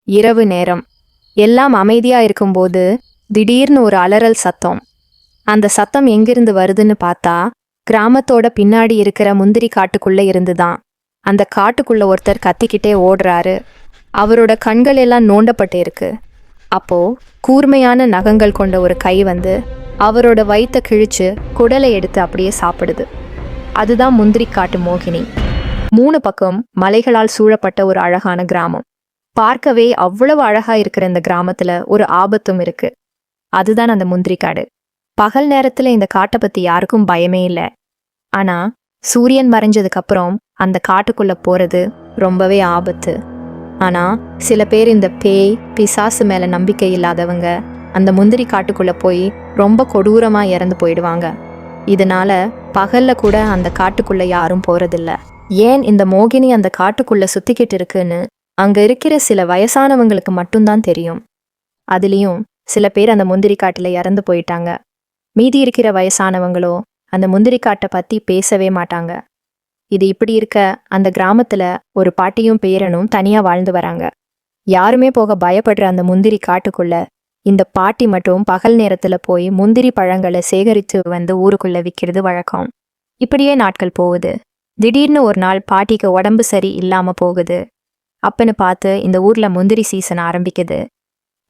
இரவு நேரம். எல்லாம் அமைதியா இருக்கும்போது திடீர்னு ஒரு அலறல் சத்தம். அந்த சத்தம் எங்கிருந்து வருதுன்னு பார்த்தா கிராமத்தோட பின்னாடி இருக்கிற முந்திரி காட்டுக்குள்ள இருந்துதான். அந்த காட்டுக்குள்ள ஒருத்தர் கத்திக்கிட்டே ஓடுறாரு. அவரோட கண்கள் எல்லாம் நோண்டப்பட்டு இருக்கு. அப்போ கூர்மையான நகங்கள் கொண்ட ஒரு கை வந்து அவரோட வயித்தை கிழிச்சு குடலை எடுத்து அப்படியே சாப்பிடுது. அதுதான் முந்திரி காட்டு மோகினி. 3 பக்கம் மலைகளால் சூழப்பட்ட ஒரு அழகான கிராமம். பார்க்கவே அவ்வளவு அழகா இருக்கிற இந்த கிராமத்துல ஒரு ஆபத்தும் இருக்கு. அதுதான் அந்த முந்திரி காடு. பகல் நேரத்துல இந்த காட்டை பத்தி யாருக்கும் பயமே இல்லை. ஆனா சூரியன் மறைஞ்சதுக்கு அப்புறம் அந்த காட்டுக்குள்ள போறது ரொம்பவே ஆபத்து. ஆனா சில பேர் இந்த பேய் பிசாசு மேல நம்பிக்கை இல்லாதவங்க அந்த முந்திரி காட்டுக்குள்ள போய் ரொம்ப கொடூரமா இறந்து போயிடுவாங்க. இதனால பகல்ல கூட அந்த காட்டுக்குள்ள யாரும் போறதில்ல. ஏன் இந்த மோகினி அந்த காட்டுக்குள்ள சுத்திக்கிட்டு இருக்குன்னு அங்க இருக்கிற சில வயசானவங்களுக்கு மட்டும்தான் தெரியும். அதுலயும் சில பேர் அந்த முந்திரி காட்டுல இறந்து போயிட்டாங்க. மீதி இருக்கிற வயசானவங்களோ அந்த முந்திரி காட்டை பத்தி பேசவே மாட்டாங்க. இது இப்படி இருக்க அந்த கிராமத்துல ஒரு பாட்டியும் பேரனும் தனியா வாழ்ந்து வராங்க. யாருமே போக பயப்படுற அந்த முந்திரி காட்டுக்குள்ள இந்த பாட்டி மட்டும் பகல் நேரத்துல போய் முந்திரி பழங்களை சேகரித்து வந்து ஊருக்குள்ள விற்கிறது வழக்கம். இப்படியே நாட்கள் போகுது. திடீர்னு ஒரு நாள் பாட்டிக்கு உடம்பு சரி இல்லாம போகுது. அப்பன்னு பார்த்து இந்த ஊர்ல முந்திரி சீசன் ஆரம்பிக்குது.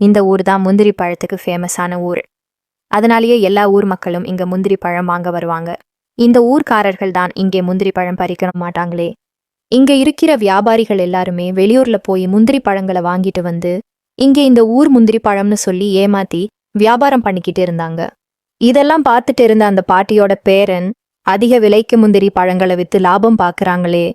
இந்த ஊர் தான் முந்திரி பழத்துக்கு ஃபேமஸான ஊர். அதனாலேயே எல்லா ஊர் மக்களும் இங்க முந்திரி பழம் வாங்க வருவாங்க. இந்த ஊர்க்காரர்கள் தான் இங்கே முந்திரி பழம் பறிக்க மாட்டாங்களே. இங்க இருக்கிற வியாபாரிகள் எல்லாருமே வெளியூர்ல போய் முந்திரி பழங்களை வாங்கிட்டு வந்து இங்கே இந்த ஊர் முந்திரி பழம்னு சொல்லி ஏமாத்தி வியாபாரம் பண்ணிக்கிட்டு இருந்தாங்க. இதெல்லாம் பார்த்துட்டு இருந்த அந்த பாட்டியோட பேரன் அதிக விலைக்கு முந்திரி பழங்களை வித்து லாபம் பார்க்கறாங்களே,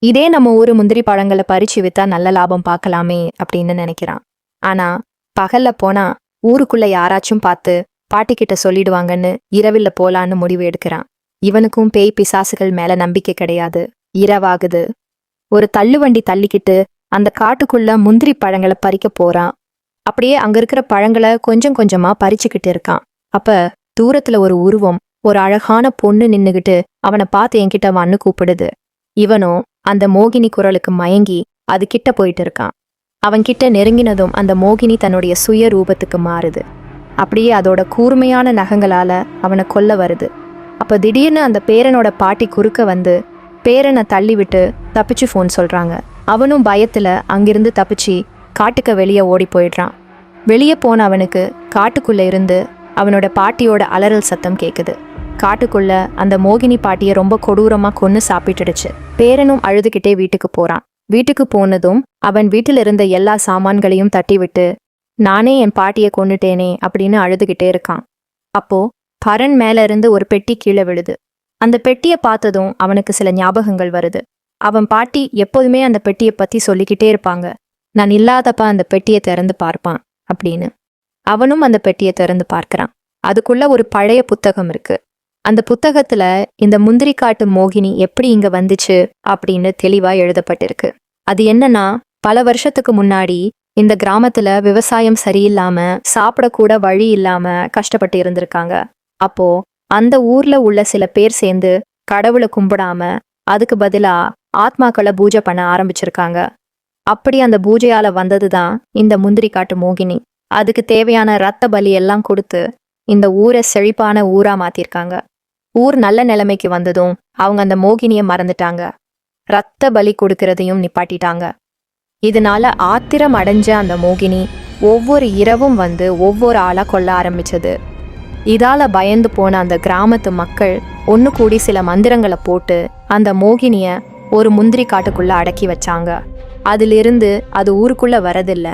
இதே நம்ம ஊர் முந்திரி பழங்களை பறிச்சு வித்தா நல்ல லாபம் பார்க்கலாமே அப்படின்னு நினைக்கிறான். ஆனா பகல்ல போனா ஊருக்குள்ள யாராச்சும் பார்த்து பாட்டிக்கிட்ட சொல்லிடுவாங்கன்னு இரவில்ல போலான்னு முடிவு எடுக்கிறான். இவனுக்கும் பேய் பிசாசுகள் மேல நம்பிக்கை கிடையாது. இரவாகுது. ஒரு தள்ளுவண்டி தள்ளிக்கிட்டு அந்த காட்டுக்குள்ள முந்திரி பழங்களை பறிக்க போறான். அப்படியே அங்க இருக்கிற பழங்களை கொஞ்சம் கொஞ்சமா பறிச்சுக்கிட்டு இருக்கான். அப்ப தூரத்துல ஒரு உருவம், ஒரு அழகான பொண்ணு நின்னுகிட்டு அவனை பார்த்து என்கிட்ட வான்னு கூப்பிடுது. இவனும் அந்த மோகினி குரலுக்கு மயங்கி அது கிட்ட போயிட்டு இருக்கான். அவன்கிட்ட நெருங்கினதும் அந்த மோகினி தன்னுடைய சுய ரூபத்துக்கு மாறுது. அப்படியே அதோட கூர்மையான நகங்களால அவனை கொல்ல வருது. அப்ப திடீர்னு அந்த பேரனோட பாட்டி குறுக்க வந்து பேரனை தள்ளி விட்டு தப்பிச்சு ஃபோன் சொல்றாங்க. அவனும் பயத்துல அங்கிருந்து தப்பிச்சு காட்டுக்கு வெளியே ஓடி போயிடுறான். வெளியே போன அவனுக்கு காட்டுக்குள்ள இருந்து அவனோட பாட்டியோட அலறல் சத்தம் கேக்குது. காட்டுக்குள்ள அந்த மோகினி பாட்டியை ரொம்ப கொடூரமா கொன்னு சாப்பிட்டுடுச்சு. பேரனும் அழுதுகிட்டே வீட்டுக்கு போறான். வீட்டுக்கு போனதும் அவன் வீட்டில் இருந்த எல்லா சாமான்களையும் தட்டி விட்டு நானே என் பாட்டியை கொன்னுட்டேனே அப்படின்னு அழுதுகிட்டே இருக்கான். அப்போ பரன் மேல இருந்து ஒரு பெட்டி கீழே விழுது. அந்த பெட்டியை பார்த்ததும் அவனுக்கு சில ஞாபகங்கள் வருது. அவன் பாட்டி எப்போதுமே அந்த பெட்டியை பத்தி சொல்லிக்கிட்டே இருப்பாங்க. நான் இல்லாதப்ப அந்த பெட்டியை திறந்து பார்ப்பான் அப்படின்னு. அவனும் அந்த பெட்டியை திறந்து பார்க்கறான். அதுக்குள்ள ஒரு பழைய புத்தகம் இருக்கு. அந்த புத்தகத்துல இந்த முந்திரி காட்டு மோகினி எப்படி இங்க வந்துச்சு அப்படின்னு தெளிவா எழுதப்பட்டிருக்கு. அது என்னன்னா, பல வருஷத்துக்கு முன்னாடி இந்த கிராமத்துல விவசாயம் சரியில்லாம சாப்பிடக்கூட வழி இல்லாம கஷ்டப்பட்டு இருந்திருக்காங்க. அப்போ அந்த ஊர்ல உள்ள சில பேர் சேர்ந்து கடவுளை கும்பிடாம அதுக்கு பதிலா ஆத்மாக்களை பூஜை பண்ண ஆரம்பிச்சிருக்காங்க. அப்படி அந்த பூஜையால வந்ததுதான் இந்த முந்திரி காட்டு மோகினி. அதுக்கு தேவையான ரத்த பலி எல்லாம் கொடுத்து இந்த ஊரை செழிப்பான ஊரா மாத்திருக்காங்க. ஊர் நல்ல நிலைமைக்கு வந்ததும் அவங்க அந்த மோகினியை மறந்துட்டாங்க. ரத்த பலி கொடுக்கறதையும் நிப்பாட்டிட்டாங்க. இதனால ஆத்திரம் அடைஞ்ச அந்த மோகினி ஒவ்வொரு இரவும் வந்து ஒவ்வொரு ஆளா கொல்ல ஆரம்பிச்சது. இதால பயந்து போன அந்த கிராமத்து மக்கள் ஒன்று கூடி சில மந்திரங்களை போட்டு அந்த மோகினிய ஒரு முந்திரி காட்டுக்குள்ள அடக்கி வச்சாங்க. அதிலிருந்து அது ஊருக்குள்ள வரதில்லை.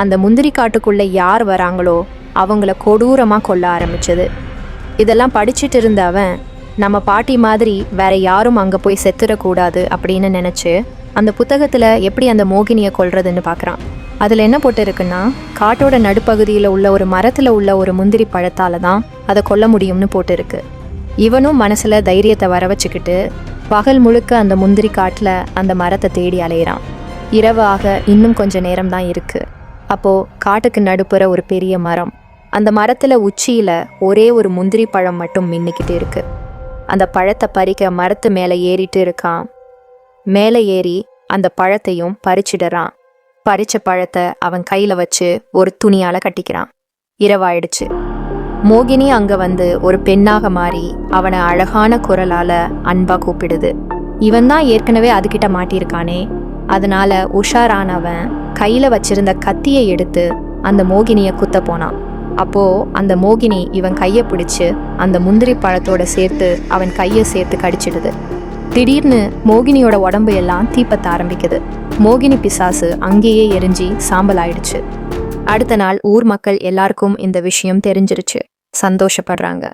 அந்த முந்திரி காட்டுக்குள்ள யார் வராங்களோ அவங்கள கொடூரமா கொல்ல ஆரம்பிச்சது. இதெல்லாம் படிச்சுட்டு இருந்த அவன் நம்ம பாட்டி மாதிரி வேற யாரும் அங்க போய் செத்துடக்கூடாது அப்படின்னு நினைச்சு அந்த புத்தகத்துல எப்படி அந்த மோகினியை கொல்றதுன்னு பார்க்கறான். அதுல என்ன போட்டு இருக்குன்னா, காட்டோட நடுப்பகுதியில உள்ள ஒரு மரத்துல உள்ள ஒரு முந்திரி பழத்தால தான் அதை கொல்ல முடியும்னு போட்டு இருக்கு. இவனும் மனசுல தைரியத்தை வர வச்சுக்கிட்டு பகல் முழுக்க அந்த முந்திரி காட்டுல அந்த மரத்தை தேடி அலையிறான். இரவு ஆக இன்னும் கொஞ்ச நேரம் தான் இருக்கு. அப்போ காட்டுக்கு நடுப்புற ஒரு பெரிய மரம். அந்த மரத்துல உச்சியில ஒரே ஒரு முந்திரி பழம் மட்டும் மின்னிக்கிட்டு இருக்கு. அந்த பழத்தை பறிக்க மரத்து மேலே ஏறிட்டு இருக்கான். மேலே ஏறி அந்த பழத்தையும் பறிச்சிடறான். பறிச்ச பழத்தை அவன் கையில வச்சு ஒரு துணியால கட்டிக்கிறான். இரவாயிடுச்சு. மோகினி அங்க வந்து ஒரு பெண்ணாக மாறி அவனை அழகான குரலால அன்பா கூப்பிடுது. இவன் தான் ஏற்கனவே அதுகிட்ட மாட்டியிருக்கானே. அதனால உஷாரானவன் கையில வச்சிருந்த கத்தியை எடுத்து அந்த மோகினிய குத்த போனான். அப்போ அந்த மோகினி இவன் கையை பிடிச்சு அந்த முந்திரி பழத்தோட சேர்த்து அவன் கையை சேர்த்து கடிச்சிடுது. திடீர்னு மோகினியோட உடம்பு எல்லாம் தீப்பத்த ஆரம்பிக்குது. மோகினி பிசாசு அங்கேயே எரிஞ்சி சாம்பல் ஆயிடுச்சு. அடுத்த நாள் ஊர் மக்கள் எல்லாருக்கும் இந்த விஷயம் தெரிஞ்சிருச்சு. சந்தோஷப்படுறாங்க.